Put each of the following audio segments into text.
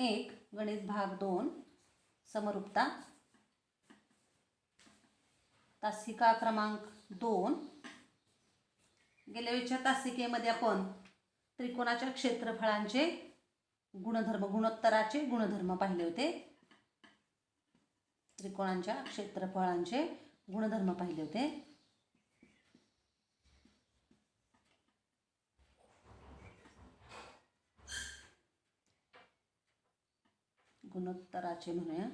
1 गणित भाग 2 समरूपता तासिका क्रमांक 2. गेल्या वेळच्या तासिकेमध्ये आपण त्रिकोणाच्या क्षेत्रफळांचे गुणधर्म गुणोत्तराचे गुणधर्म पाहिले होते. त्रिकोणांच्या क्षेत्रफळांचे गुणधर्म पाहिले होते. गुणोत्तराचे म्हणूया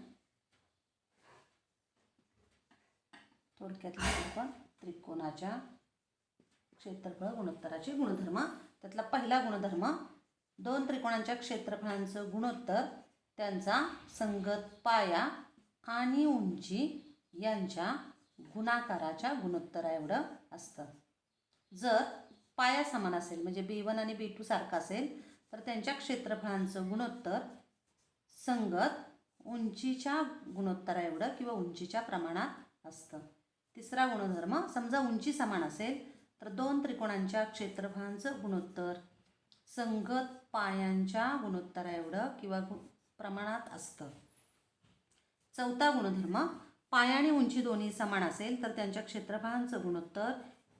थोडक्यात आपण त्रिकोणाच्या क्षेत्रफळ गुणोत्तराचे गुणधर्म. त्यातला पहिला गुणधर्म दोन त्रिकोणांच्या क्षेत्रफळांचं गुणोत्तर त्यांचा संगत पाया आणि उंची यांच्या गुणाकाराच्या गुणोत्तरा एवढं असतं. जर पाया समान असेल म्हणजे B1 आणि B2 सारखा असेल तर त्यांच्या क्षेत्रफळांचं गुणोत्तर संगत उंचीच्या गुणोत्तरा एवढं किंवा उंचीच्या प्रमाणात असतं. तिसरा गुणधर्म समजा उंची समान असेल तर दोन त्रिकोणांच्या क्षेत्रफळांचं गुणोत्तर संगत पायांच्या गुणोत्तरा एवढं किंवा प्रमाणात असतं. चौथा गुणधर्म पाया आणि उंची दोन्ही समान असेल तर त्यांच्या क्षेत्रफळांचं गुणोत्तर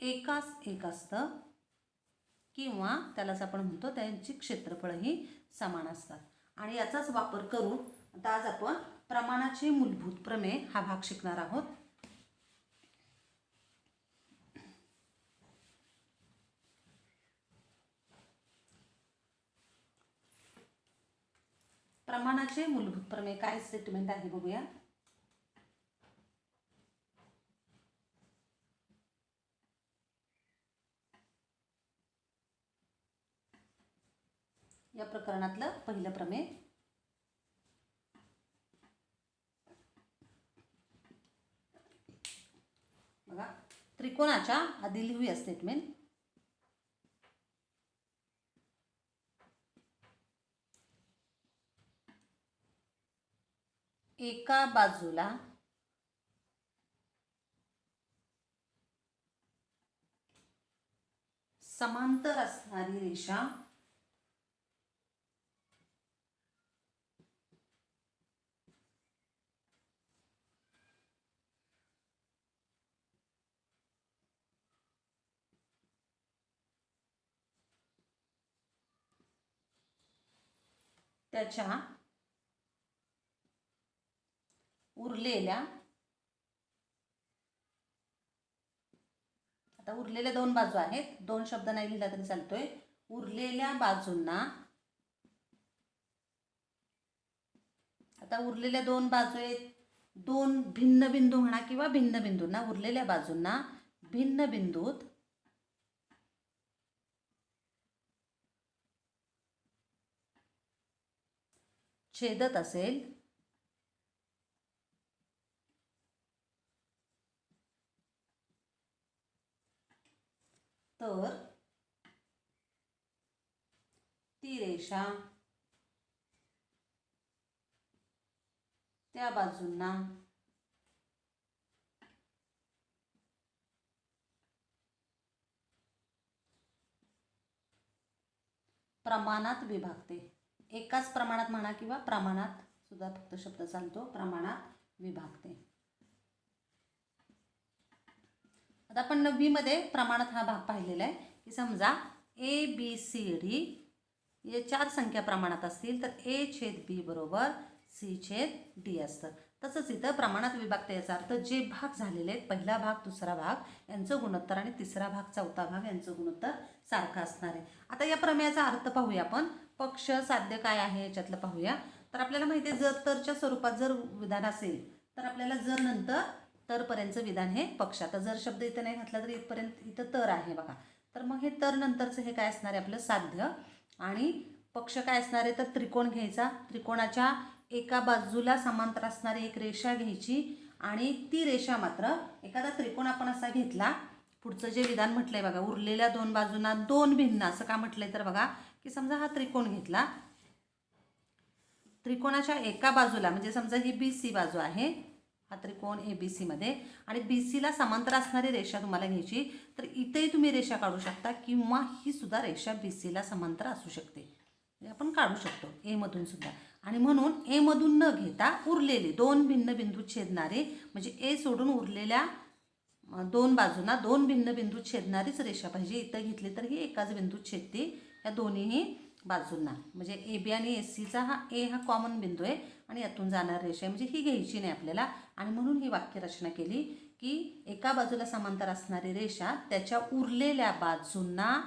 एकास एक असतं किंवा त्यालाच आपण म्हणतो त्यांची क्षेत्रफळही समान असतात. आणि याचाच वापर करून आता आज आपण प्रमाणाचे मूलभूत प्रमेय हा भाग शिकणार आहोत. प्रमाणाचे मूलभूत प्रमेय काय स्टेटमेंट आहे बघूया. या प्रकरणातलं पहिलं प्रमेय बघा. त्रिकोणाच्या आधी लिहूया स्टेटमेंट. एका बाजूला समांतर असणारी रेषा त्याच्या उरलेल्या आता उरलेल्या दोन बाजू आहेत. दोन शब्द नाही लिहिला तरी चालतोय. उरलेल्या बाजूंना आता उरलेल्या दोन बाजू आहेत. दोन भिन्न बिंदू म्हणा किंवा भिन्न बिंदूंना उरलेल्या बाजूंना भिन्न बिंदूत छेदत असेल तर ती रेषा त्या बाजूंना प्रमाणात विभागते. एकाच प्रमाणात म्हणा किंवा प्रमाणात सुद्धा फक्त शब्द चालतो. प्रमाणात विभागते. आता आपण 9वी मध्ये प्रमाणात हा भाग पाहिलेला आहे की समजा ABCD हे चार संख्या प्रमाणात असतील तर A/B बरोबर C/D असतं. तसंच इथं प्रमाणात विभागते याचा अर्थ जे भाग झालेले आहेत पहिला भाग दुसरा भाग यांचं गुणोत्तर आणि तिसरा भाग चौथा भाग यांचं गुणोत्तर सारखं असणार आहे. आता या प्रमेयाचा अर्थ पाहूया आपण. पक्ष साध्य काय आहे याच्यातलं पाहूया. तर आपल्याला माहिती आहे जर तरच्या स्वरूपात जर विधान असेल तर आपल्याला जर नंतर तरपर्यंतचं विधान हे पक्ष. आता जर शब्द इथं नाही घातला तर इथपर्यंत इथं तर आहे बघा. तर मग हे तर नंतरचं हे काय असणार आहे आपलं साध्य. आणि पक्ष काय असणार आहे तर त्रिकोण घ्यायचा. त्रिकोणाच्या एका बाजूला समांतर असणारी एक रेषा घ्यायची आणि ती रेषा मात्र एखादा त्रिकोण आपण असा घेतला. पुढचं जे विधान म्हटलंय बघा उरलेल्या दोन बाजूंना दोन भिन्न असं का म्हटलंय तर बघा की समजा हा त्रिकोण घेतला. त्रिकोणाच्या एका बाजूला म्हणजे समजा ही BC बाजू आहे हा त्रिकोण ABC मध्ये आणि BCला समांतर असणारी रेषा तुम्हाला घ्यायची. तर इथेही तुम्ही रेषा काढू शकता किंवा ही सुद्धा रेषा BCला समांतर असू शकते. आपण काढू शकतो A मधून सुद्धा. आणि म्हणून ए मधून न घेता उरलेले दोन भिन्न बिंदू छेदणारे म्हणजे ए सोडून उरलेल्या दोन बाजूंना दोन भिन्न बिंदू छेदणारीच रेषा पाहिजे. इथं घेतली तर ही एकाच बिंदू छेदते या दोन्हीही बाजूंना. म्हणजे ए बी आणि एस सीचा हा कॉमन बिंदू आहे आणि यातून जाणारी रेषा आहे, म्हणजे ही घ्यायची नाही आपल्याला. आणि म्हणून ही वाक्यरचना केली की एका बाजूला समांतर असणारी रेषा त्याच्या उरलेल्या बाजूंना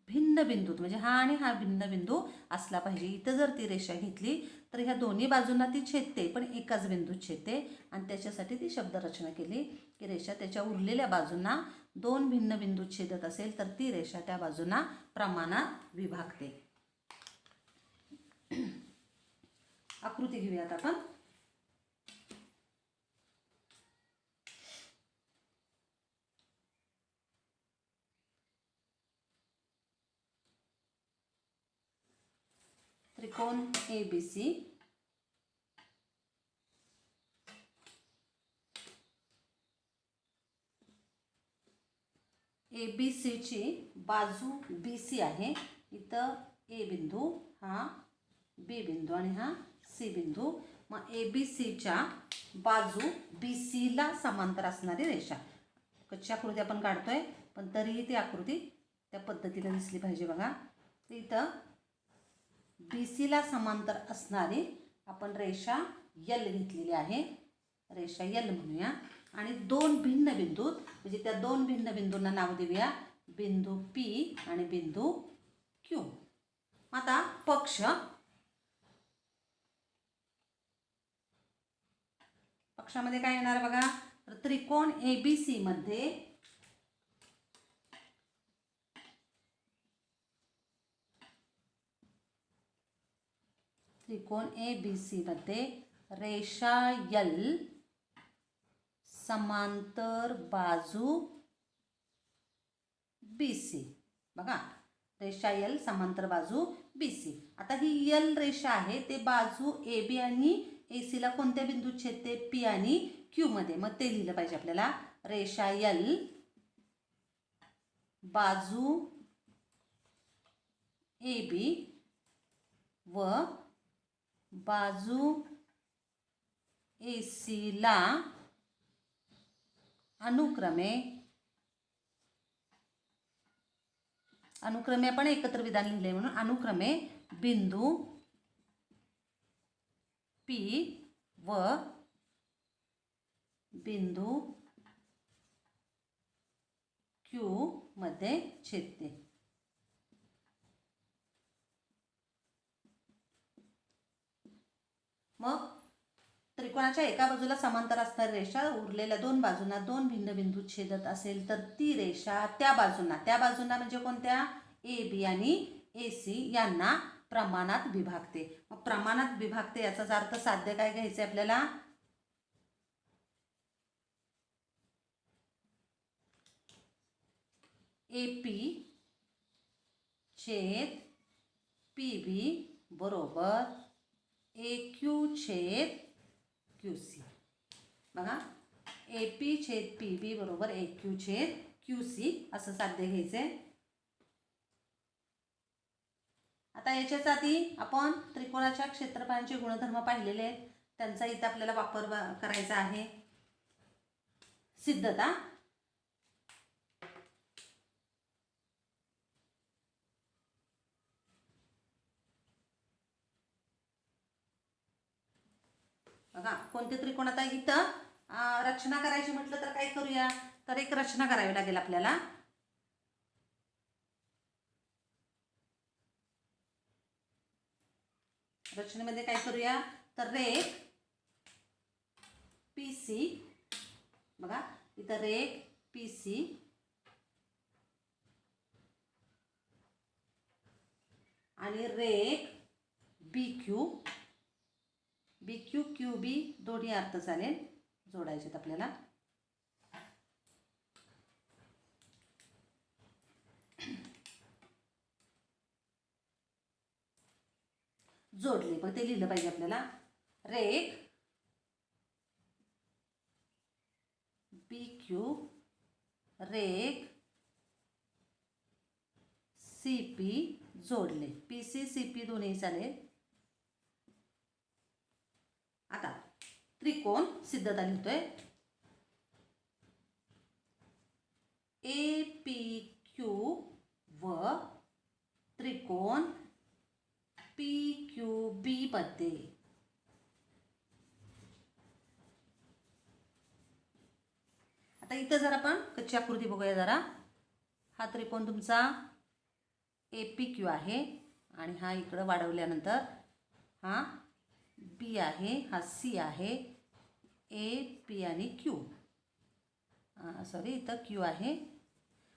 भिन्न बिंदूत म्हणजे हा आणि हा भिन्न बिंदू असला पाहिजे. इथं जर ती रेषा घेतली तर ह्या दोन्ही बाजूंना ती छेदते पण एकाच बिंदूत छेदते आणि त्याच्यासाठी ती शब्दरचना केली की रेषा त्याच्या उरलेल्या बाजूंना दोन भिन्न बिंदूत छेदत असेल तर ती रेषा त्या बाजूंना प्रमाणात विभागते. आकृती घेऊयात आपण. त्रिकोण ABC ABCची बाजू BC आहे. इथं A बिंदू, हा B बिंदू आणि हा C बिंदू. मग ABCच्या बाजू BCला समांतर असणारी रेषा. कच्ची आकृती आपण काढतोय पण तरीही ती आकृती त्या पद्धतीने दिसली पाहिजे बघा. इथं BCला समांतर असणारी आपण रेषा L घेतलेली आहे. रेषा L म्हणूया आणि दोन भिन्न बिंदूत म्हणजे त्या दोन भिन्न बिंदूंना नाव देऊया बिंदू P आणि बिंदू Q. आता पक्षामध्ये काय येणार बघा. तर त्रिकोण ABC मध्ये रेषा L समांतर बाजू BC. बघा रेषा L समांतर बाजू BC. आता ही L रेषा आहे ते बाजू AB आणि AC ला कोणत्या बिंदूत छेदते P आणि Q मध्ये. मग ते लिहिलं पाहिजे आपल्याला. रेषा L बाजू AB व बाजू AC ला अनुक्रमे आपण एकत्र विधान लिहिले म्हणून अनुक्रमे बिंदू P व बिंदू Q मध्ये छेदते. मग त्रिकोणाच्या एका बाजूला समांतर असणारी रेषा उरलेल्या दोन बाजूंना दोन भिन्न बिंदू छेदत असेल तर ती रेषा त्या बाजूंना म्हणजे कोणत्या AB आणि AC यांना प्रमाणात विभागते. मग प्रमाणात विभागते याचाच अर्थ साध्य काय घ्यायचे आपल्याला. AP छेद PB बरोबर AQ छेद QC. बघा AP छेद PB बरोबर AQ छेद QC असं साध्य घ्यायचंय. आता याच्याच आधी आपण त्रिकोणाच्या क्षेत्रफळांचे गुणधर्म पाहिलेले आहेत. त्यांचा इथे आपल्याला वापर करायचा आहे. सिद्धता. बघा कोणते त्रिकोण. आता इथं रचना करायची म्हटलं तर काय करूया. तर एक रचना करावी लागेल आपल्याला. रचनेमध्ये काय करूया तर रेख PC. बघा इथं रेख PC आणि रेख BQ QB दोन्ही अर्थ चालेल जोडायचे आपल्याला. जोडले पण ते लिहिलं पाहिजे आपल्याला. रेख BQ रेख CP जोडले. PC CP दोन्ही चालेल. आता त्रिकोण सिद्धता लिहितोय. APQ व त्रिकोण PQB मध्ये आता इथं जर आपण कच्ची आकृती बघूया जरा. हा त्रिकोण तुमचा APQ आहे आणि हा इकडं वाढवल्यानंतर हा B आहे, हा C आहे, AP आणि Q. सॉरी इथं Q आहे.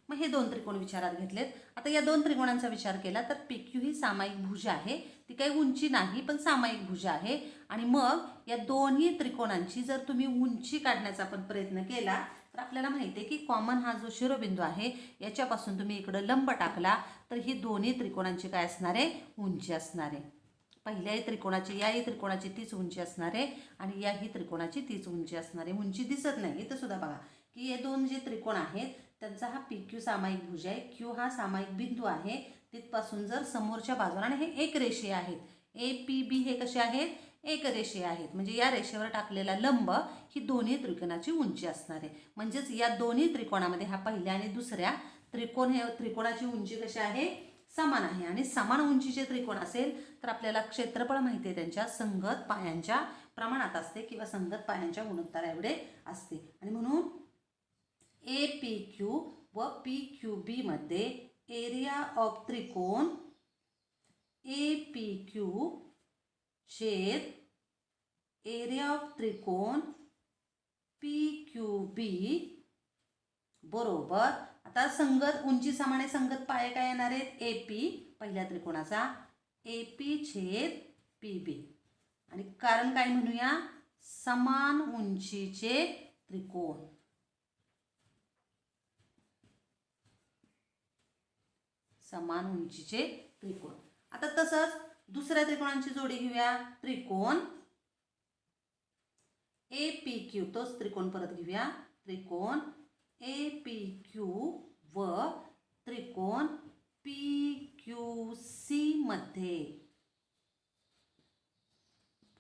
मग हे दोन त्रिकोण विचारात घेतलेत. आता या दोन त्रिकोणांचा विचार केला तर PQ ही सामायिक भुजा आहे. ती काही उंची नाही पण सामायिक भुजा आहे. आणि मग या दोन्ही त्रिकोणांची जर तुम्ही उंची काढण्याचा आपण प्रयत्न केला तर आपल्याला माहिती आहे की कॉमन हा जो शिरोबिंदू आहे याच्यापासून तुम्ही इकडं लंब टाकला तर ही दोन्ही त्रिकोणांची काय असणार आहे, उंची असणार आहे. पहिल्याही त्रिकोणाची याही त्रिकोणाची तीच उंची असणार आहे आणि याही त्रिकोणाची तीच उंची असणार आहे. उंची दिसत नाही इथं सुद्धा बघा की हे दोन जे त्रिकोण आहेत त्यांचा हा PQ सामायिक भुज आहे, Q हा सामायिक बिंदू आहे. तिथपासून जर समोरच्या बाजूला आणि हे एक रेषीय आहेत, APB हे कसे आहेत, एक रेषीय आहेत. म्हणजे या रेषेवर टाकलेला लंब ही दोन्ही त्रिकोणाची उंची असणार आहे. म्हणजेच या दोन्ही त्रिकोणामध्ये हा पहिल्या आणि दुसऱ्या त्रिकोणाची उंची कशी आहे, समान आहे. आणि समान उंचीचे त्रिकोण असेल तर आपल्याला क्षेत्रफळ माहिती आहे त्यांच्या संगत पायांच्या प्रमाणात असते किंवा संगत पायांच्या गुणोत्तरा एवढे असते. आणि म्हणून APQ व PQB मध्ये एरिया ऑफ त्रिकोण APQ छेद एरिया ऑफ त्रिकोण PQB बरोबर. आता संगत उंची समान आहे, संगत पाये काय येणार आहेत, AP पहिल्या त्रिकोणाचा AP छेद PB. आणि कारण काय म्हणूया, समान उंचीचे त्रिकोण. समान उंचीचे त्रिकोण. आता तसंच दुसऱ्या त्रिकोणांची जोडी घेऊया. त्रिकोण APQ तोच त्रिकोण परत घेऊया. त्रिकोण APQ व त्रिकोण PQC मध्ये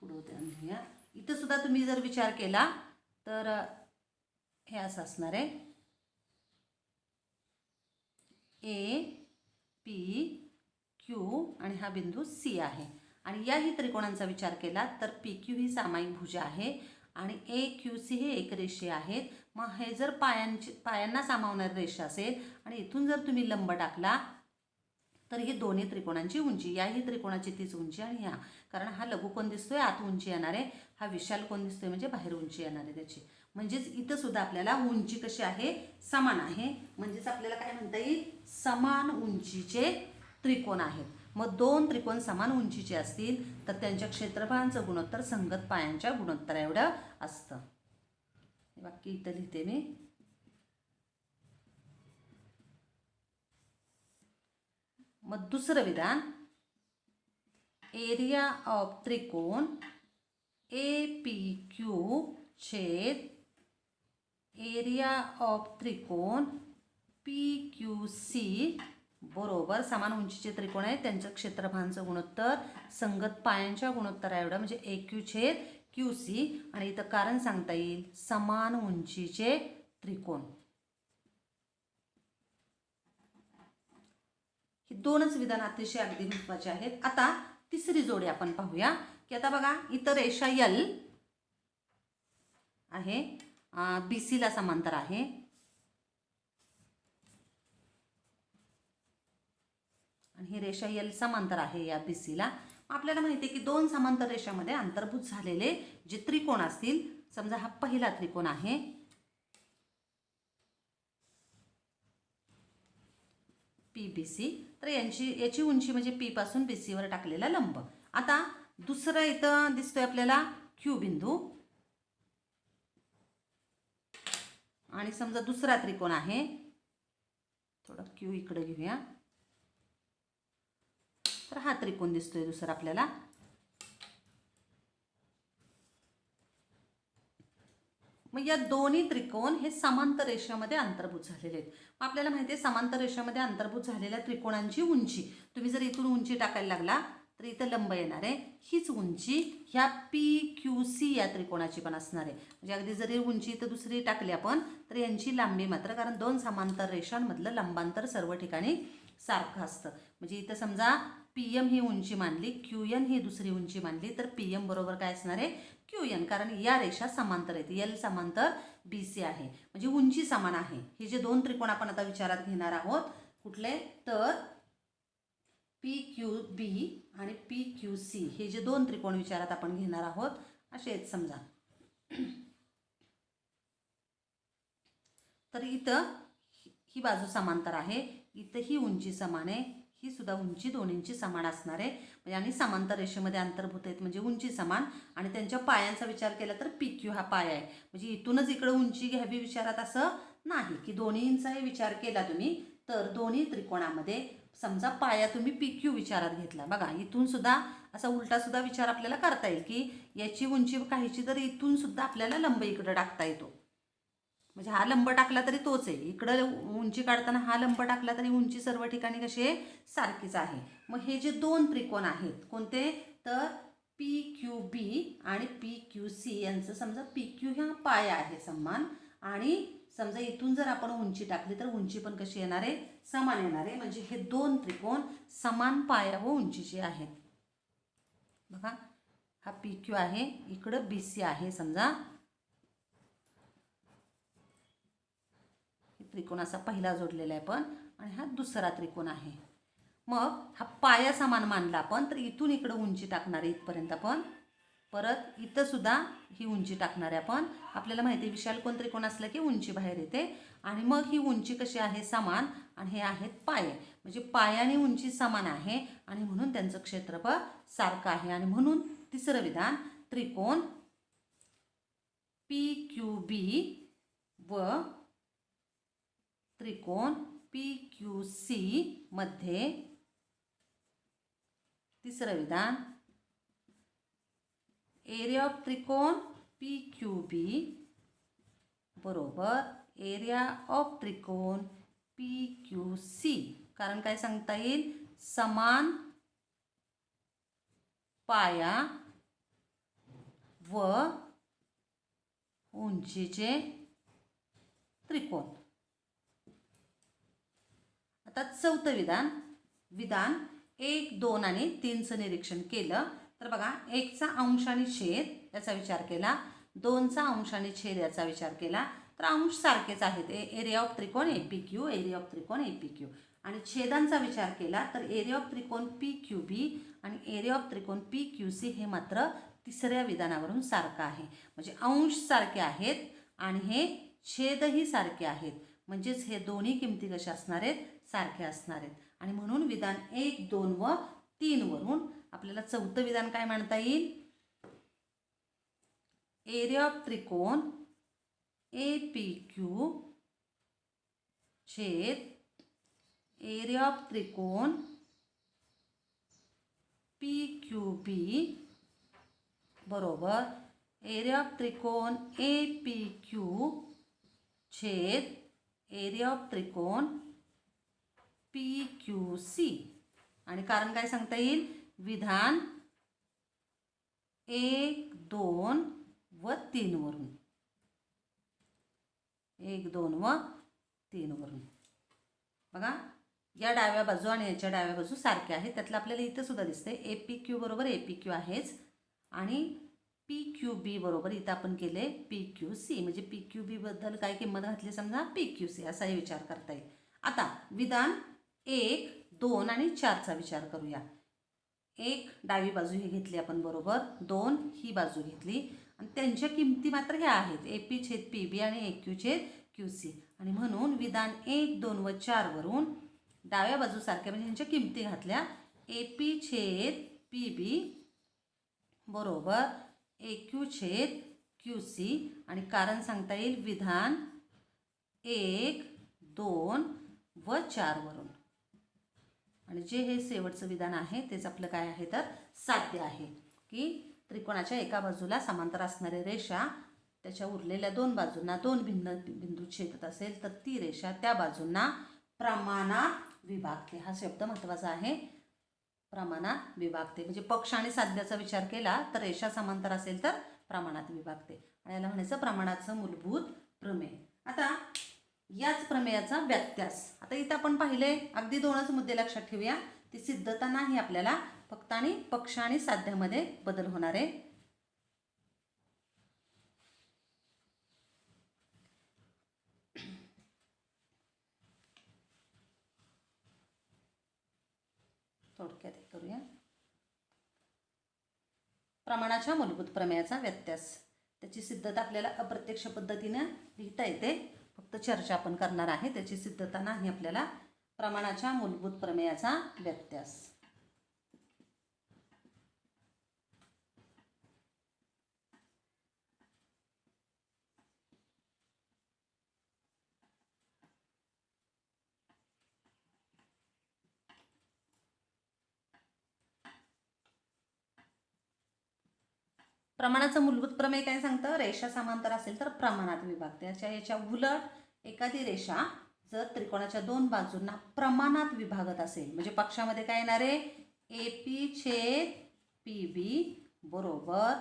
पुढे घेऊया. इथं सुद्धा तुम्ही जर विचार केला तर हे असं असणार आहे, APQ आणि हा बिंदू C आहे. आणि याही त्रिकोणांचा विचार केला तर PQ ही सामायिक भुजा आहे आणि AQC हे एक रेषीय आहेत. मग हे जर पायांना सामावणारी रेषा असेल आणि इथून जर तुम्ही लंब टाकला तर ही दोन्ही त्रिकोणांची उंची, याही त्रिकोणाची तीच उंची आणि ह्या, कारण हा लघुकोन दिसतोय आत उंची येणार आहे, हा विशाल कोन दिसतोय म्हणजे बाहेर उंची येणार आहे त्याची. म्हणजेच इथं सुद्धा आपल्याला उंची कशी आहे, समान आहे. म्हणजेच आपल्याला काय म्हणता येईल, समान उंचीचे त्रिकोण आहेत. मग दोन त्रिकोण समान उंचीचे असतील तर त्यांच्या क्षेत्रफळांचं गुणोत्तर संगत पायांच्या गुणोत्तरा एवढं असतं. हे वाक्य इथं लिहिते मी. मग दुसरं विधान, एरिया ऑफ त्रिकोण APQ छेद एरिया ऑफ त्रिकोण PQC बरोबर. समान उंचीचे त्रिकोण आहेत, त्यांचं क्षेत्रफळांचं गुणोत्तर संगत पायांच्या गुणोत्तरा एवढं म्हणजे AQ छेद QC. आणि इथं कारण सांगता येईल समान उंचीचे त्रिकोण. ही दोनच विधान अतिशय अगदी महत्त्वाचे आहेत. आता तिसरी जोडी आपण पाहूया की आता बघा इथं रेषा L आहे, BC ला समांतर आहे. आणि ही रेषा L समांतर आहे या BC ला. आपल्याला माहिती आहे की दोन समांतर रेषामध्ये अंतर्भूत झालेले जे त्रिकोण असतील, समजा हा पहिला त्रिकोण आहे, PBC, तर याची उंची म्हणजे P पासून BC वर टाकलेला लंब. आता दुसरा इथं दिसतोय आपल्याला Q बिंदू. आणि समजा दुसरा त्रिकोण आहे, थोडं Q इकडे घेऊया, तर हा त्रिकोण दिसतोय दुसरा आपल्याला. मग या दोन्ही त्रिकोण हे समांतर रेषेमध्ये अंतर्भूत झालेले आहेत. आपल्याला माहिती आहे समांतर रेषेमध्ये अंतर्भूत झालेल्या त्रिकोणांची उंची, तुम्ही जर इथून उंची टाकायला लागला तर इथं लंब येणार आहे. हीच उंची ह्या PQC या त्रिकोणाची पण असणार आहे. म्हणजे अगदी जरी उंची इथं दुसरी टाकली आपण तर यांची लांबी मात्र, कारण दोन समांतर रेषांमधलं लंबांतर सर्व ठिकाणी सारखं असतं. म्हणजे इथं समजा PM ही उंची मानली, QN ही दुसरी उंची मानली, तर PM बरोबर काय असणार आहे QN, कारण या रेषा समांतर आहेत. L समांतर BC आहे, म्हणजे उंची समान आहे. हे जे दोन त्रिकोण आपण आता विचारात घेणार आहोत कुठले, तर PQB आणि PQC हे जे दोन त्रिकोण विचारात आपण घेणार आहोत असे आहेत समजा. तर इथं ही बाजू समांतर आहे, इथं ही उंची समान आहे, ही सुद्धा उंची दोन्हींची समान असणार आहे. म्हणजे आणि समांतर रेषेमध्ये अंतर्भूत आहेत म्हणजे उंची समान. आणि त्यांच्या पायांचा विचार केला तर PQ हा पाय आहे. म्हणजे इथूनच इकडे उंची घ्यावी विचारात असं नाही की दोन्हींचाही विचार केला तुम्ही तर दोन्ही त्रिकोणामध्ये समजा पाया तुम्ही PQ विचारात घेतला. बघा इथून सुद्धा असा उलटा सुद्धा विचार आपल्याला करता येईल की याची उंची काहीची तर इथून सुद्धा आपल्याला लंब इकडे टाकता येतो. म्हणजे हा लंब टाकला तरी तोच आहे, इकडं उंची काढताना हा लंब टाकला तरी उंची सर्व ठिकाणी कशी आहे सारखीच आहे. मग हे जे दोन त्रिकोण आहेत कोणते, तर PQB आणि PQC यांचं समजा PQ हा पाया आहे समान, आणि समजा इथून जर आपण उंची टाकली तर उंची पण कशी येणार आहे समान येणार आहे. म्हणजे हे दोन त्रिकोण समान पाया व उंचीचे आहेत. बघा हा PQ आहे, इकडं BC आहे समजा. त्रिकोण असा पहिला जोडलेला आहे पण, आणि हा दुसरा त्रिकोण आहे. मग हा पाया समान मानला आपण तर इथून इकडं उंची टाकणार आहे इथपर्यंत आपण, परत इथं सुद्धा ही उंची टाकणार आहे आपण. आपल्याला माहिती आहे विशाल कोण त्रिकोण असलं की उंची बाहेर येते. आणि मग ही उंची कशी आहे समान, आणि हे आहेत पाये, म्हणजे पायाने उंची समान आहे आणि म्हणून त्यांचं क्षेत्रफळ सारखं आहे. आणि म्हणून तिसरं विधान, त्रिकोण PQB व त्रिकोण PQC मध्ये तिसरं विधान, एरिया ऑफ त्रिकोण PQB बरोबर एरिया ऑफ त्रिकोण PQC. कारण काय सांगता येईल, समान पाया व उंचीचे त्रिकोण. आता चौथं विधान, विधान 1, 2 आणि 3चं निरीक्षण केलं तर बघा 1चा अंश आणि छेद याचा विचार केला, 2चा अंश आणि छेद याचा विचार केला तर अंश सारखेच आहेत. एरिया ऑफ त्रिकोण APQ, एरिया ऑफ त्रिकोण APQ. आणि छेदांचा विचार केला तर एरिया ऑफ त्रिकोण PQB आणि एरिया ऑफ त्रिकोण PQC हे मात्र तिसऱ्या विधानावरून सारखं आहे. म्हणजे अंश सारखे आहेत आणि हे छेदही सारखे आहेत, म्हणजेच हे दोन्ही किमती कशा असणार आहेत सारखे असणार आहेत. आणि म्हणून विधान 1, 2 व 3 वरून आपल्याला चौथं विधान काय म्हणता येईल, एरिया ऑफ त्रिकोण APQ छेद एरिया ऑफ त्रिकोण PQB बरोबर एरिया ऑफ त्रिकोण APQ छेद एरिया ऑफ त्रिकोण PQC. आणि कारण काय सांगता येईल, विधान 1, 2 व 3 वरून, 1, 2 व 3 वरून. बघा या डाव्या बाजू आणि याच्या डाव्या बाजू सारख्या आहेत. त्यातलं आपल्याला इथं सुद्धा दिसतंय APQ बरोबर APQ आहेच, आणि PQB बरोबर इथं आपण केले PQC. म्हणजे PQB बद्दल काय किंमत घातली समजा PQC असाही विचार करता येईल. आता विधान 1, 2 आणि 4चा विचार करूया. 1 डावी बाजू ही घेतली आपण बरोबर, 2 ही बाजू घेतली आणि त्यांच्या किमती मात्र ह्या आहेत AP छेद PB आणि AQ छेद QC. आणि म्हणून विधान 1, 2 व 4 वरून डाव्या बाजू सारख्या म्हणजे यांच्या किमती घातल्या, AP छेद PB बरोबर AQ छेद QC. आणि कारण सांगता येईल विधान 1, 2 व 4 वरून. आणि जे हे शेवटचं विधान आहे तेच आपलं काय आहे तर साध्य आहे की त्रिकोणाच्या एका बाजूला समांतर असणारी रेषा त्याच्या उरलेल्या दोन बाजूंना दोन भिन्न बिंदू छेदत असेल तर ती रेषा त्या बाजूंना प्रमाणात विभागते. हा शब्द महत्त्वाचा आहे. प्रमाणात विभागते. म्हणजे पक्ष आणि साध्याचा विचार केला तर रेषा समांतर असेल तर प्रमाणात विभागते आणि याला म्हणायचं प्रमाणाचं मूलभूत प्रमेय. आता याच प्रमेयाचा व्यत्यास. आता इथं आपण पाहिले अगदी दोनच मुद्दे लक्षात ठेवूया. ती सिद्धता नाही आपल्याला, फक्त आणि पक्ष आणि साध्यामध्ये बदल होणार आहे. थोडक्यात हे करूया. प्रमाणाच्या मूलभूत प्रमेयाचा व्यत्यास. त्याची सिद्धता आपल्याला अप्रत्यक्ष पद्धतीने लिहिता येते, फक्त चर्चा आपण करणार आहे. त्याची सिद्धता नाही आपल्याला. प्रमाणाच्या मूलभूत प्रमेयाचा व्यत्यास. प्रमाणाचं मूलभूत प्रमेय काय सांगतं? रेषा समांतर असेल तर प्रमाणात विभागते. याच्या उलट एखादी रेषा जर त्रिकोणाच्या दोन बाजूंना प्रमाणात विभागत असेल, म्हणजे पक्षामध्ये काय येणार आहे? AP छेद PB बरोबर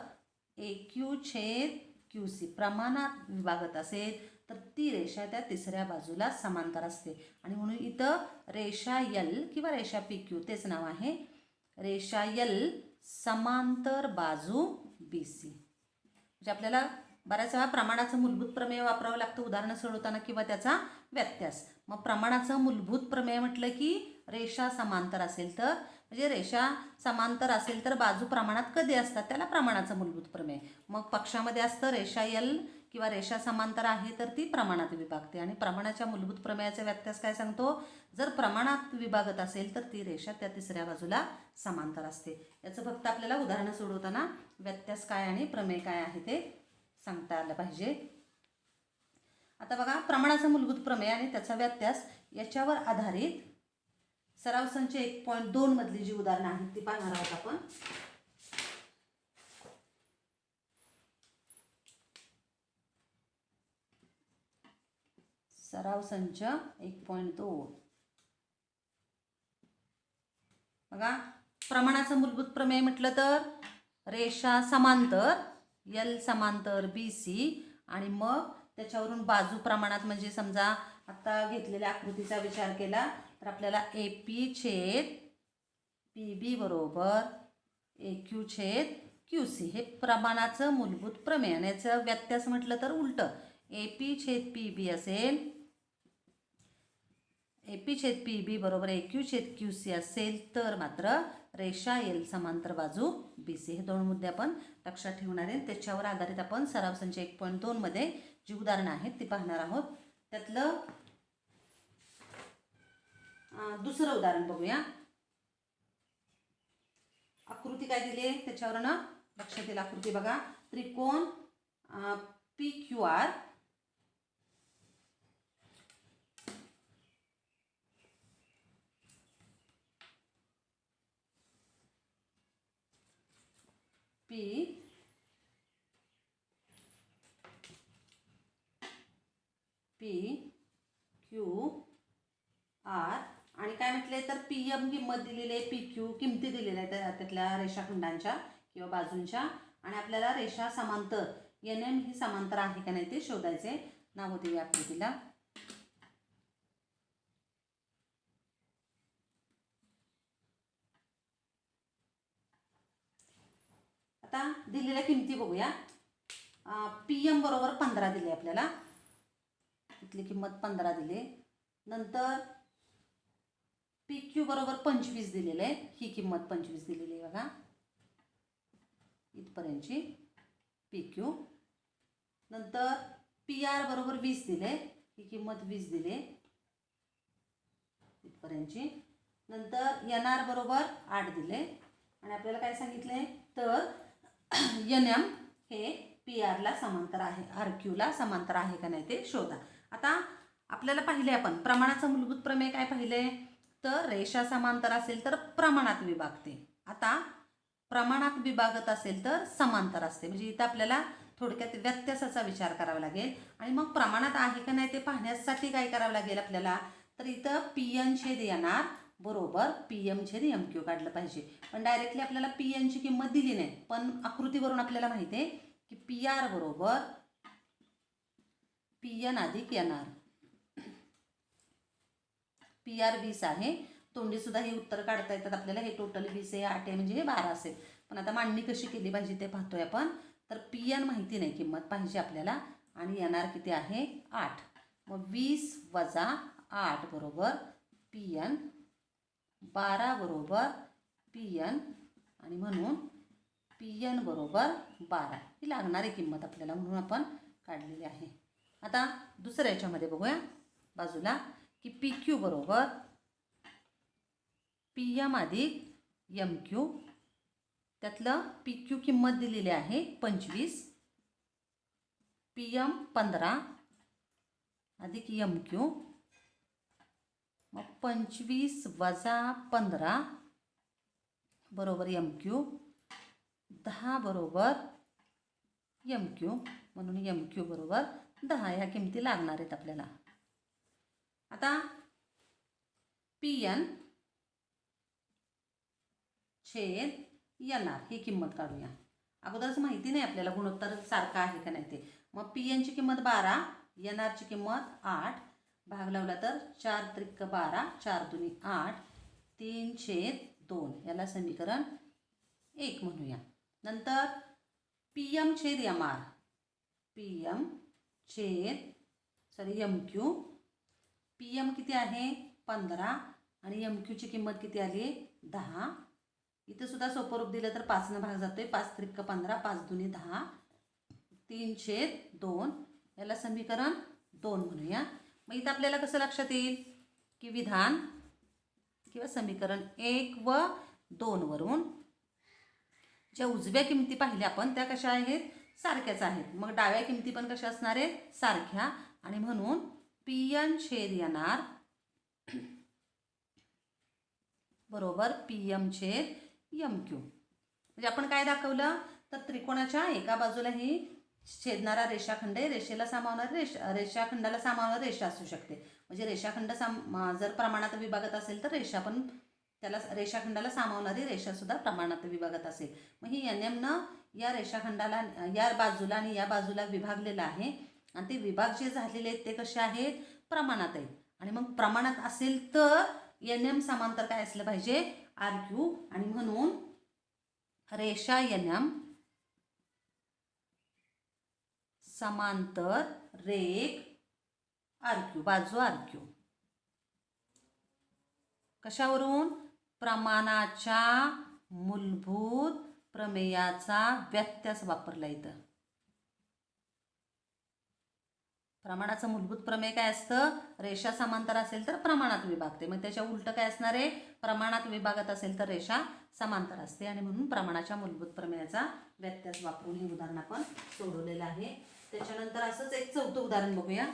AQ छेद QC प्रमाणात विभागत असेल तर ती रेषा त्या तिसऱ्या बाजूला समांतर असते. आणि म्हणून इथं रेषा L किंवा रेषा PQ तेच नाव आहे. रेषा L समांतर बाजू BC. म्हणजे आपल्याला बऱ्याच वेळा प्रमाणाचं मूलभूत प्रमेय वापरावं लागतं उदाहरणं सोडवताना किंवा त्याचा व्यत्यास. मग प्रमाणाचं मूलभूत प्रमेय म्हटलं की रेषा समांतर असेल तर, म्हणजे रेषा समांतर असेल तर बाजू प्रमाणात कधी असतात त्याला प्रमाणाचं मूलभूत प्रमेय. मग पक्षामध्ये असतं रेषा L किंवा रेषा समांतर आहे तर ती प्रमाणात विभागते. आणि प्रमाणाच्या मूलभूत प्रमेयाचा व्यत्यास काय सांगतो? जर प्रमाणात विभागत असेल तर ती रेषा त्या तिसऱ्या बाजूला समांतर असते. याचं फक्त आपल्याला उदाहरणं सोडवताना व्यत्यास काय आणि प्रमेय काय आहे ते सांगता आलं पाहिजे. आता बघा, प्रमाणाचा मूलभूत प्रमेय आणि त्याचा व्यत्यास याच्यावर आधारित सराव संच 1.2 मधली जी उदाहरणं आहेत ती पाहणार आहोत आपण. सराव संच 1.2. बघा, प्रमाणाचं मूलभूत प्रमेय म्हटलं तर रेषा समांतर L समांतर BC आणि मग त्याच्यावरून बाजू प्रमाणात, म्हणजे समजा आता घेतलेल्या आकृतीचा विचार केला तर आपल्याला AP छेद PB बरोबर AQ छेद QC हे प्रमाणाचं मूलभूत प्रमेय. आणि याचं व्यत्यास म्हटलं तर उलटं AP छेद PB असेल, AP छेद PB बरोबर AQ छेद QC असेल तर मात्र रेषा L समांतर बाजू BC. हे दोन मुद्दे आपण लक्षात ठेवणार आहे. त्याच्यावर आधारित आपण सराव संच 1.2 मध्ये जी उदाहरणं आहेत ती पाहणार आहोत. त्यातलं दुसरं उदाहरण बघूया. आकृती काय दिली आहे त्याच्यावर ना लक्षात येईल. आकृती बघा, त्रिकोण PQR PQR आणि काय म्हटले तर PM किंमत दिलेली आहे, PQ किमती दिलेल्या आहेत त्यातल्या रेषाखंडांच्या किंवा बाजूंच्या. आणि आपल्याला रेषा समांतर NM ही समांतर आहे का नाही ते शोधायचे. नाव देऊया आकृतीला. आता दिलेल्या किमती बघूया. PM बरोबर 15 दिले आपल्याला, इथली किंमत 15 दिली. नंतर PQ बरोबर 25 दिलेले आहे, ही किंमत 25 दिलेली आहे बघा इथपर्यंतची PQ. नंतर PR बरोबर 20 दिले, ही किंमत 20 दिली इथपर्यंतची. नंतर NR बरोबर 8 दिले आणि आपल्याला काय सांगितले तर NM हे PR ला समांतर आहे, RQ ला समांतर आहे का नाही ते शोधा. आता आपल्याला पाहिले आपण प्रमाणाचं मूलभूत प्रमेय काय पाहिले तर रेषा समांतर असेल तर प्रमाणात विभागते. आता प्रमाणात विभागत असेल तर समांतर असते. म्हणजे इथं आपल्याला थोडक्यात व्यत्यासाचा विचार करावा लागेल. आणि मग प्रमाणात आहे का नाही ते पाहण्यासाठी काय करावं लागेल आपल्याला तर इथं PN छेद NR बरोबर PM छेद MQ काढलं पाहिजे. पण डायरेक्टली आपल्याला PN ची किंमत दिली नाही, पण आकृतीवरून आपल्याला माहिती आहे की PR बरोबर PN अधिक NR. PR 20 आहे. तोंडी सुद्धा हे उत्तर काढता येतात आपल्याला. हे टोटल 20 आहे, 8 आहे, म्हणजे हे 12 असेल. पण आता मांडणी कशी केली पाहिजे ते पाहतोय आपण. तर PN माहिती नाही, किंमत पाहिजे आपल्याला, आणि NR किती आहे 8. मग 20 वजा 8 बरोबर PN, 12 बरोबर PN, आणि म्हणून PN बरोबर 12 ही लागणारी किंमत आपल्याला म्हणून आपण काढलेली आहे. आता दुसऱ्या याच्यामध्ये बघूया बाजूला की PQ बरोबर PM अधिक MQ. त्यातलं PQ किंमत दिलेली आहे 25, PM 15 अधिक MQ. मग 25 वजा 15 बरोबर MQ, 10 बरोबर MQ, म्हणून MQ बरोबर 10 ह्या किमती लागणार आहेत आपल्याला. आता PN छेद NR ही किंमत काढूया. अगोदरच माहिती नाही आपल्याला गुणोत्तर सारखं आहे का नाही ते. मग PN ची किंमत 12, NR ची किंमत 8, भाग लावला तर 4 त्रिक 12, 4 दुनी 8, 3/2 याला समीकरण 1 म्हणूया. नंतर PM छेद MR, PM छेद MQ. PM किती आहे 15 आणि MQ ची किंमत किती आली 10. इथे सुद्धा सोपं रूप दिलं तर 5 ने भाग जातोय. 5 त्रिक 15, 5 दुनी 10, 3/2 याला समीकरण 2 म्हणूया. मग इथं आपल्याला कसं लक्षात येईल की विधान किंवा समीकरण 1 व 2 वरून ज्या उजव्या किमती पाहिल्या आपण त्या कशा आहेत सारख्याच आहेत. मग डाव्या किमती पण कशा असणार आहेत सारख्या, आणि म्हणून PN छेद NR बरोबर PM छेद MQ. म्हणजे आपण काय दाखवलं तर त्रिकोणाच्या एका बाजूला ही छेदणारा रेषाखंड आहे, रेषेला सामावणारी रेषाखंडाला सामावणारी रेषा असू शकते. म्हणजे रेषाखंड जर प्रमाणात विभागत असेल तर रेषा पण त्याला रेषाखंडाला सामावणारी रेषा सुद्धा प्रमाणात विभागत असेल. मग ही NM न या रेषाखंडाला या बाजूला आणि या बाजूला विभागलेलं आहे, आणि ते विभाग जे झालेले आहेत ते कसे आहेत प्रमाणात आहेत. आणि मग प्रमाणात असेल तर NM समांतर काय असलं पाहिजे RQ, आणि म्हणून रेषा NM समांतर रेख RQ, बाजू RQ. कशावरून प्रमाणाच्या मूलभूत प्रमेयाचा व्यत्यास वापरला. इथं प्रमाणाचं मूलभूत प्रमेय काय असतं रेषा समांतर असेल तर प्रमाणात विभागते. मग त्याच्या उलट काय असणार आहे प्रमाणात विभागत असेल तर रेषा समांतर असते, आणि म्हणून प्रमाणाच्या मूलभूत प्रमेयाचा व्यत्यास वापरून हे उदाहरण आपण सोडवलेलं आहे. त्याच्यानंतर असंच एक चौथं उदाहरण बघूया.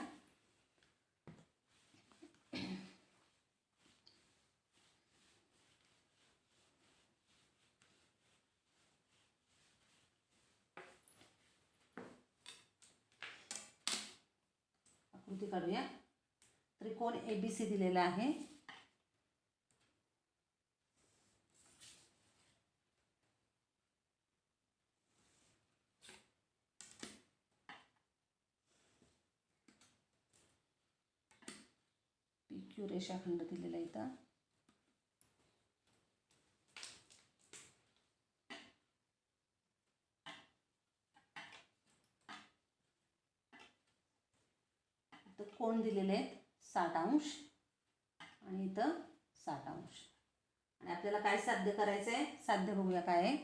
आकृती काढूया. त्रिकोण ABC दिलेला आहे. PQ रेषाखंड दिलेला इथं. कोण दिलेले आहेत 60 अंश आणि इथं 60 अंश. आणि आपल्याला काय साध्य करायचं आहे साध्य बघूया काय आहे.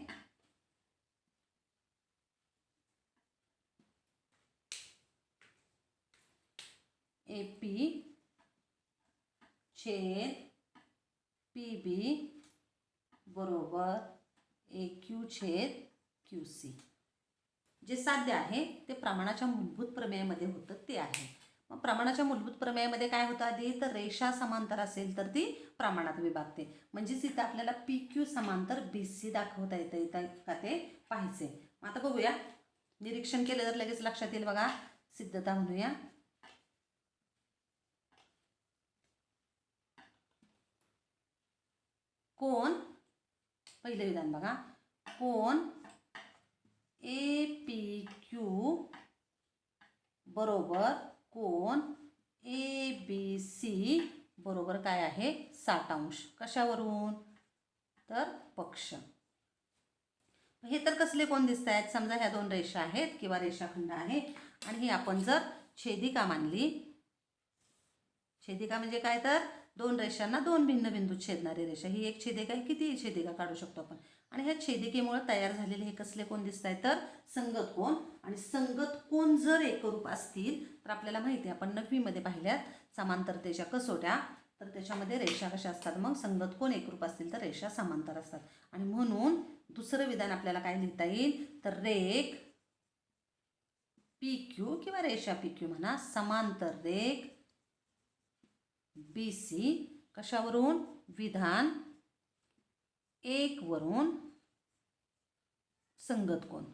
AP छेद PB बरोबर AQ छेद QC. जे साध्य आहे ते प्रमाणाच्या मूलभूत प्रमेयामध्ये होतं ते आहे. मग प्रमाणाच्या मूलभूत प्रमेयामध्ये काय होतं आधी तर रेषा समांतर असेल तर ती प्रमाणात विभागते. म्हणजेच इथं आपल्याला PQ समांतर BC दाखवता येतं का ते पाहायचे. आता बघूया निरीक्षण केलं तर लगेच लक्षात येईल बघा. सिद्धता म्हणूया. कोन, पहिलं विधान बघा, कोन APQ बरोबर कोन ABC बरोबर काय आहे 60 अंश. कशावरून? तर पक्ष. हे तर कसले कोण दिसत आहेत? समजा ह्या दोन रेषा आहेत किंवा रेषाखंड आहे आणि ही आपण जर छेदिका मानली. छेदिका म्हणजे काय? तर दोन रेषांना दोन भिन्न बिंदू छेदणारी रेषा. ही एक छेदिका आहे. किती छेदिका काढू शकतो आपण. आणि ह्या छेदिकेमुळे तयार झालेले हे कसले कोण दिसत आहेत? तर संगत कोण. आणि संगत कोण जर एकरूप असतील तर आपल्याला माहिती आहे, आपण 9वी मध्ये पाहिल्यात समांतरतेच्या कसोट्या. तर त्याच्यामध्ये रेषा कशा असतात? मग संगत कोण एकरूप असतील तर रेषा समांतर असतात. आणि म्हणून दुसरं विधान आपल्याला काय लिहिता येईल? तर रेख PQ किंवा रेषा PQ म्हणा, समांतर रेख BC कशावरून? विधान 1 वरून संगत कोण.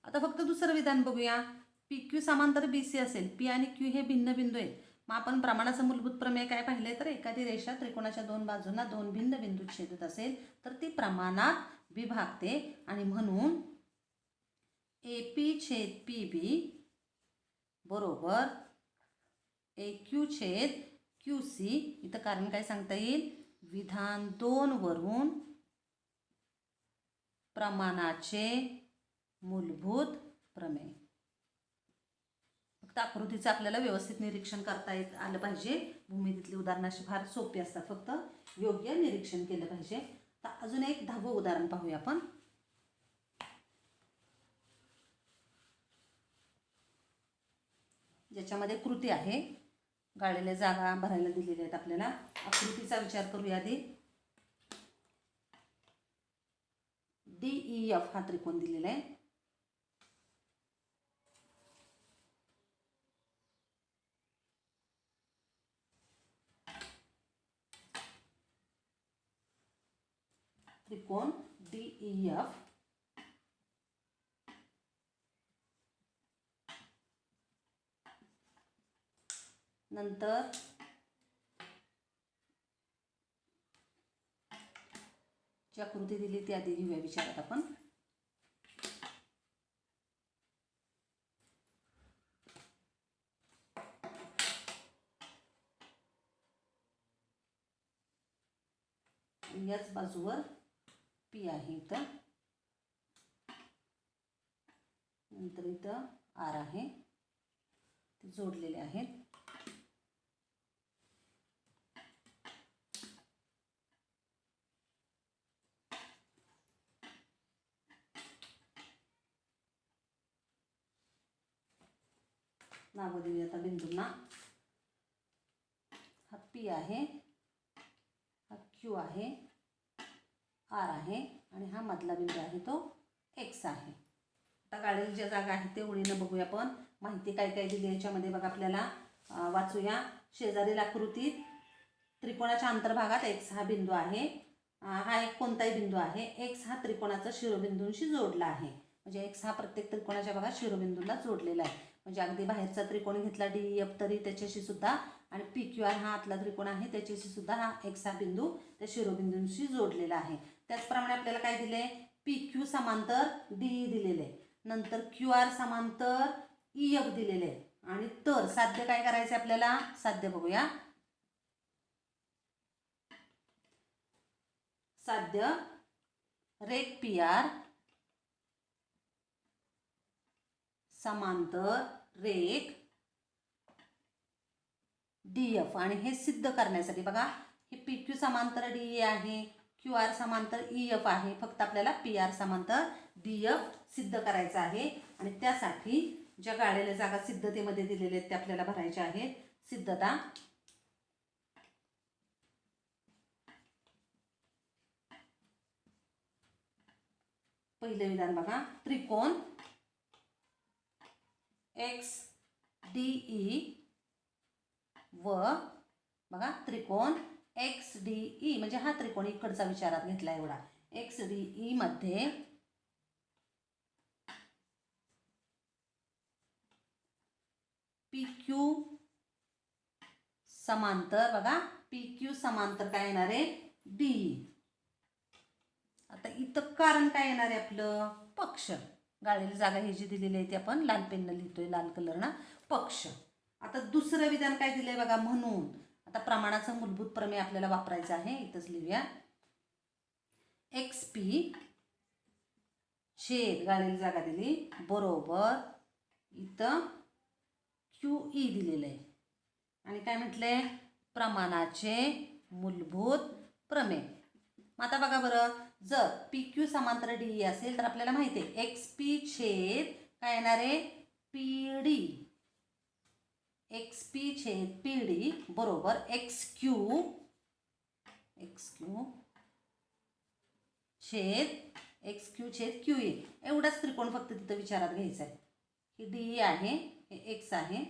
आता फक्त दुसरं विधान बघूया. PQ समांतर BC असेल. P आणि Q हे भिन्न बिंदू आहेत. मग आपण प्रमाणाचं मूलभूत प्रमेय काय पाहिले? तर एखादी रेषा त्रिकोणाच्या दोन बाजूंना दोन भिन्न बिंदू छेदत असेल तर ती प्रमाणात विभागते. आणि म्हणून AP छेद PB बरोबर AQ छेद QC. इथं कारण काय सांगता येईल? विधान 2 वरून प्रमाणाचे मूलभूत प्रमेय. फक्त आकृतीचं आपल्याला व्यवस्थित निरीक्षण करता आलं पाहिजे. भूमितीतली उदाहरणं अशी फार सोपी असतात, फक्त योग्य निरीक्षण केलं पाहिजे. तर अजून एक 10वं उदाहरण पाहूया आपण. ज्याच्यामध्ये कृती आहे. गाळलेल्या जागा भरायला दिलेल्या आहेत आपल्याला. आकृतीचा विचार करूया आधी. DEF हा त्रिकोण दिलेला आहे. त्रिकोण DEF नंतर जी आकृती दिली ती आधी घेऊया विचारात आपण. याच बाजूवर P आहे इथं. नंतर इथं R आहे. ते जोडलेले आहेत. नाव देऊया आता बिंदूंना. हा P आहे, हा Q आहे, R आहे आणि हा मधला बिंदू आहे तो X आहे. आता गाळलेली ज्या जागा आहेत ते ओळीनं बघूया आपण. माहिती काय काय दिली याच्यामध्ये बघा आपल्याला. वाचूया. शेजारील आकृतीत त्रिकोणाच्या अंतर्भागात X हा बिंदू आहे. हा एक कोणताही बिंदू आहे. X हा त्रिकोणाचा शिरोबिंदूंशी जोडला आहे. म्हणजे X हा प्रत्येक त्रिकोणाच्या भागात शिरोबिंदूला जोडलेला आहे. म्हणजे अगदी बाहेरचा त्रिकोण घेतला DEF तरी त्याच्याशी सुद्धा, आणि PQR हा आतला त्रिकोण आहे त्याच्याशी सुद्धा हा X हा बिंदू त्या शिरोबिंदूंशी जोडलेला आहे. त्याचप्रमाणे आपल्याला काय दिले? PQ समांतर DE दिलेले, नंतर QR समांतर EF दिलेले. आणि तर साध्य काय करायचं आपल्याला? साध्य बघूया. साध्य रेख PR समांतर रेख DF. आणि हे सिद्ध करण्यासाठी बघा, हे PQ समांतर DE आहे, QR समांतर EF आहे. फक्त आपल्याला PR समांतर DF सिद्ध करायचं आहे. आणि त्यासाठी ज्या गाळलेल्या जागा सिद्धतेमध्ये दिलेल्या आहेत त्या आपल्याला भरायच्या आहेत. सिद्धता. पहिलं विधान बघा. त्रिकोण XDE व बघा त्रिकोण XDE म्हणजे हा त्रिकोण इकडचा विचारात घेतला एवढा. XDE मध्ये PQ समांतर बघा PQ समांतर काय येणार आहे DE. आता इथं कारण काय येणार आहे आपलं पक्ष. गाळलेली जागा ही जी दिलेली आहे ती आपण लाल पेननं लिहितोय, लाल कलरनं पक्ष. आता दुसरं विधान काय दिलंय बघा म्हणून. आता प्रमाणाचं मूलभूत प्रमेय आपल्याला वापरायचं आहे. इथंच लिहूया. XP छेद गाळलेली जागा दिली बरोबर इथं QE दिलेलं आहे आणि काय म्हटलंय प्रमाणाचे मूलभूत प्रमेय. मग आता बघा बरं, जर PQ समांतर DE असेल तर आपल्याला माहिती आहे XP छेद काय येणार आहे PD. XP छेद PD बरोबर XQ छेद XQ छेद QE. एवढाच त्रिकोण फक्त तिथं विचारात घ्यायचा आहे. ही DE आहे, हे X आहे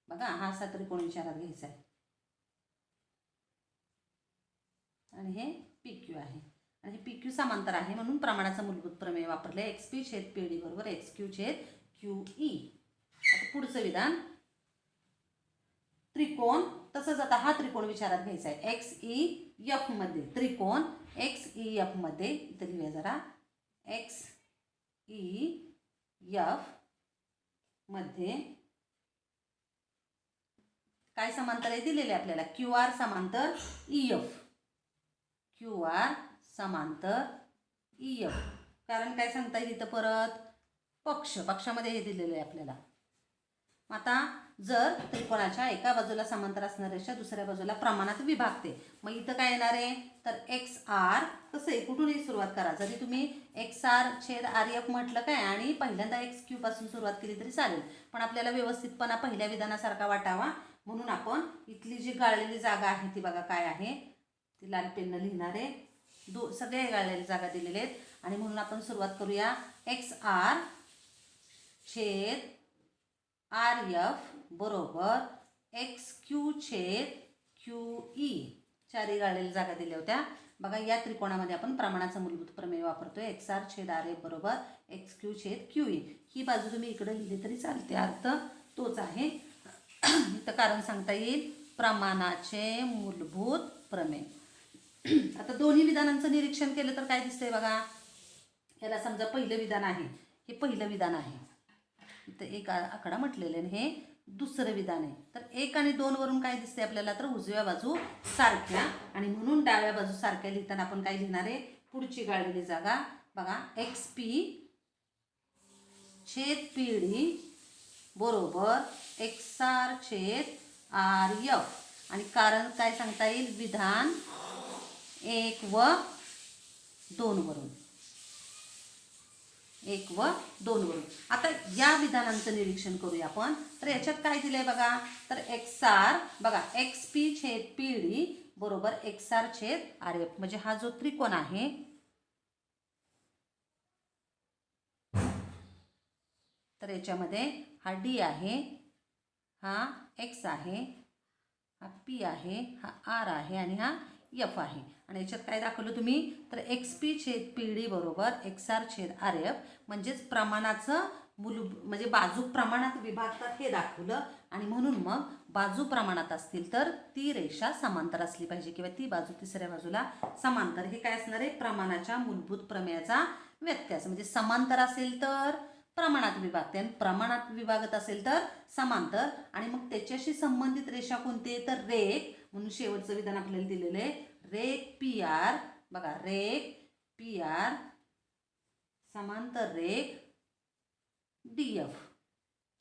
बघा, हा असा त्रिकोण विचारात घ्यायचा आहे आणि हे PQ आहे आणि हे PQ समांतर आहे म्हणून प्रमाणाचं मूलभूत प्रमेय वापरले. XP छेद PD बरोबर XQ छेद QE. आता पुढचं विधान त्रिकोण, तसंच आता हा त्रिकोण विचारात घ्यायचा आहे. XEF मध्ये त्रिकोण XEF मध्ये इथं लिहूया जरा. XEF मध्ये काय समांतर आहे दिलेले आपल्याला QR समांतर EF. QR समांतर EF. कारण काय सांगता येईल इथं परत पक्षामध्ये हे दिलेलं आहे आपल्याला. आता जर त्रिकोणाच्या एका बाजूला समांतर असणारी रेषा दुसऱ्या बाजूला प्रमाणात विभागते, मग इथं काय येणार आहे तर XR. कसं आहे कुठूनही सुरुवात करा, जरी तुम्ही XR छेद RF म्हटलं काय आणि पहिल्यांदा XQ पासून सुरुवात केली तरी चालेल, पण आपल्याला व्यवस्थितपणा पहिल्या विधानासारखा वाटावा म्हणून आपण इथली जी गाळलेली जागा आहे ती बघा काय आहे ती लाल पेननं लिहिणार आहे. सगळे गाळलेली जागा दिलेले आहेत आणि म्हणून आपण सुरुवात करूया. XR छेद RF बरोबर XQ छेद QE. चारही गाळलेल्या जागा दिल्या होत्या बघा. या त्रिकोणामध्ये आपण प्रमाणाचं मूलभूत प्रमेय वापरतोय. XR छेद RF बरोबर XQ छेद QE. ही बाजू तुम्ही इकडे लिहिली तरी चालते, अर्थ तोच आहे. इथं कारण सांगता येईल प्रमाणाचे मूलभूत प्रमेय. आता दोन्ही विधानांचं निरीक्षण केलं तर काय दिसतंय बघा. याला समजा पहिलं विधान आहे, हे पहिलं विधान आहे, इथं एक आकडा म्हटलेलं आहे, हे दुसरं विधान आहे. तर 1 आणि 2 वरून काय दिसते आपल्याला तर उजव्या बाजू सारख्या आणि म्हणून डाव्या बाजू सारख्या लिहिताना आपण काय लिहिणार आहे पुढची गाळलेली जागा बघा. XP छेद PD बरोबर XR छेद RF आणि कारण काय सांगता येईल विधान 1 व 2 वरून. 1 व 2 वरून. आता या विधानांचं निरीक्षण करूया आपण. तर याच्यात काय दिलंय बघा तर XR बघा XP छेद PD बरोबर XR छेद RF. म्हणजे हा जो त्रिकोण आहे तर याच्यामध्ये हा D आहे, हा X आहे, हा P आहे, हा R आहे आणि हा F आहे. आणि याच्यात काय दाखवलं तुम्ही तर XP छेद PD बरोबर XR छेद RF. म्हणजेच प्रमाणाचं म्हणजे बाजू प्रमाणात विभागतात हे दाखवलं आणि म्हणून मग बाजू प्रमाणात असतील तर ती रेषा समांतर असली पाहिजे किंवा ती बाजू तिसऱ्या बाजूला समांतर. हे काय असणार आहे प्रमाणाच्या मूलभूत प्रमेयाचा व्यत्यास. म्हणजे समांतर असेल तर प्रमाणात विभागते आणि प्रमाणात विभागत असेल तर समांतर. आणि मग त्याच्याशी संबंधित रेषा कोणती आहे तर रेख. म्हणून शेवटचं विधान आपल्याला दिलेलं आहे रेख PR बघा. रेख PR समांतर रेख DF.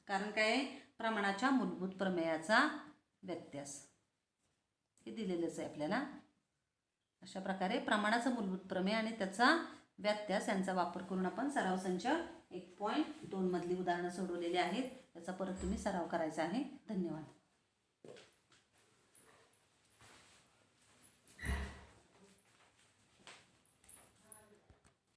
कारण काय प्रमाणाच्या मूलभूत प्रमेयाचा व्यत्यास हे दिलेलंच आहे आपल्याला. अशा प्रकारे प्रमाणाचं मूलभूत प्रमेय आणि त्याचा व्यत्यास यांचा वापर करून आपण सराव संच 1.2 मधली उदाहरणं सोडवलेली आहेत. त्याचा परत तुम्ही सराव करायचा आहे. धन्यवाद.